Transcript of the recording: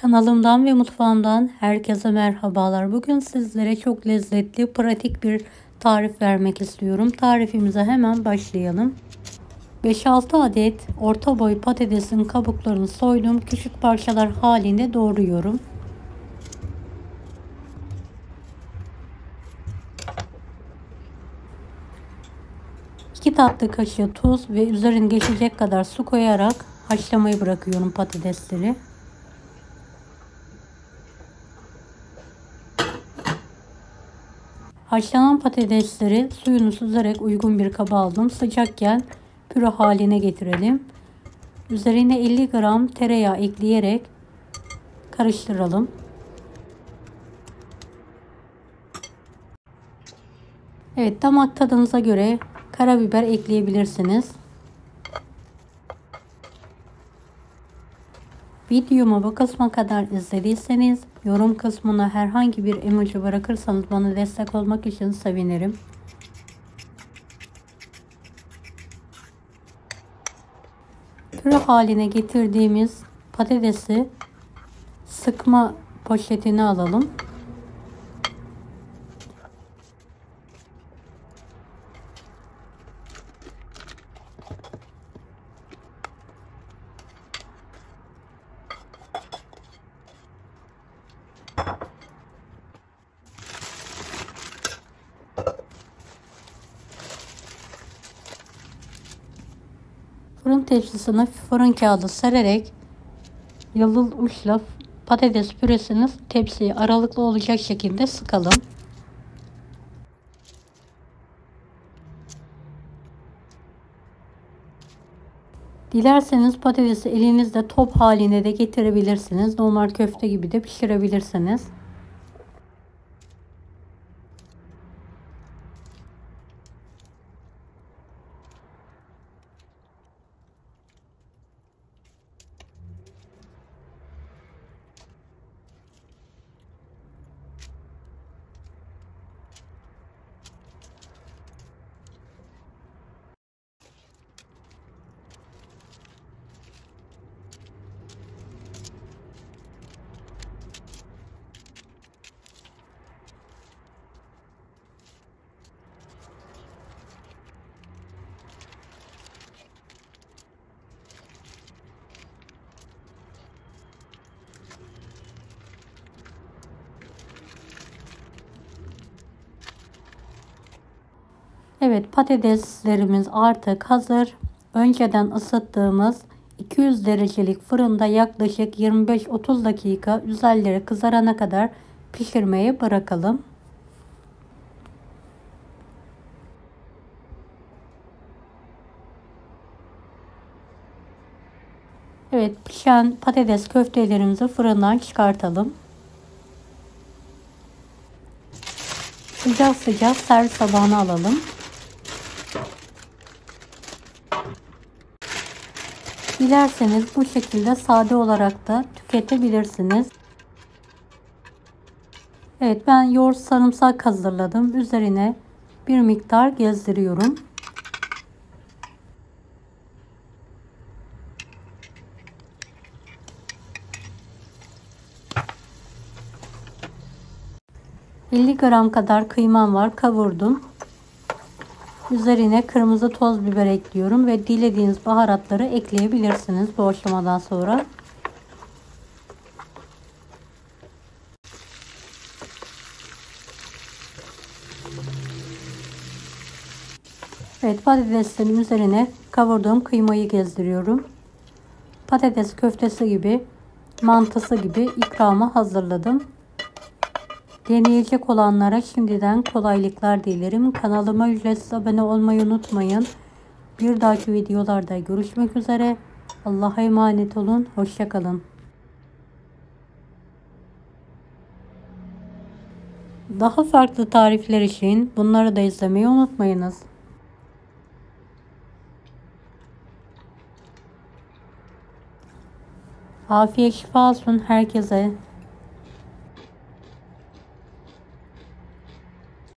Kanalımdan ve mutfağımdan herkese merhabalar. Bugün sizlere çok lezzetli, pratik bir tarif vermek istiyorum. Tarifimize hemen başlayalım. 5-6 adet orta boy patatesin kabuklarını soydum. Küçük parçalar halinde doğruyorum. İki tatlı kaşığı tuz ve üzerine geçecek kadar su koyarak haşlamayı bırakıyorum patatesleri. Haşlanan patatesleri suyunu süzerek uygun bir kaba aldım. Sıcakken püre haline getirelim. Üzerine 50 gram tereyağı ekleyerek karıştıralım. Evet, damak tadınıza göre karabiber ekleyebilirsiniz. Videomu bu kısma kadar izlediyseniz yorum kısmına herhangi bir emoji bırakırsanız bana destek olmak için sevinirim. Püre haline getirdiğimiz patatesi sıkma poşetine alalım. Fırın tepsisine fırın kağıdı sererek yalıl uçla patates püresini tepsiye aralıklı olacak şekilde sıkalım. Dilerseniz patatesi elinizle top haline de getirebilirsiniz. Normal köfte gibi de pişirebilirsiniz. Evet, patateslerimiz artık hazır. Önceden ısıttığımız 200 derecelik fırında yaklaşık 25-30 dakika üzerleri kızarana kadar pişirmeye bırakalım. Evet, pişen patates köftelerimizi fırından çıkartalım. Sıcak sıcak servis tabağına alalım. Dilerseniz bu şekilde sade olarak da tüketebilirsiniz. Evet, ben yoğurt sarımsak hazırladım. Üzerine bir miktar gezdiriyorum. ...50 gram kadar kıymam var, kavurdum. Üzerine kırmızı toz biber ekliyorum ve dilediğiniz baharatları ekleyebilirsiniz bu aşamadan sonra. Evet, patateslerin üzerine kavurduğum kıymayı gezdiriyorum. Patates köftesi gibi, mantısı gibi ikramı hazırladım. Deneyecek olanlara şimdiden kolaylıklar dilerim. Kanalıma ücretsiz abone olmayı unutmayın. Bir dahaki videolarda görüşmek üzere. Allah'a emanet olun. Hoşça kalın. Daha farklı tarifler için bunları da izlemeyi unutmayınız. Afiyet şifa olsun herkese.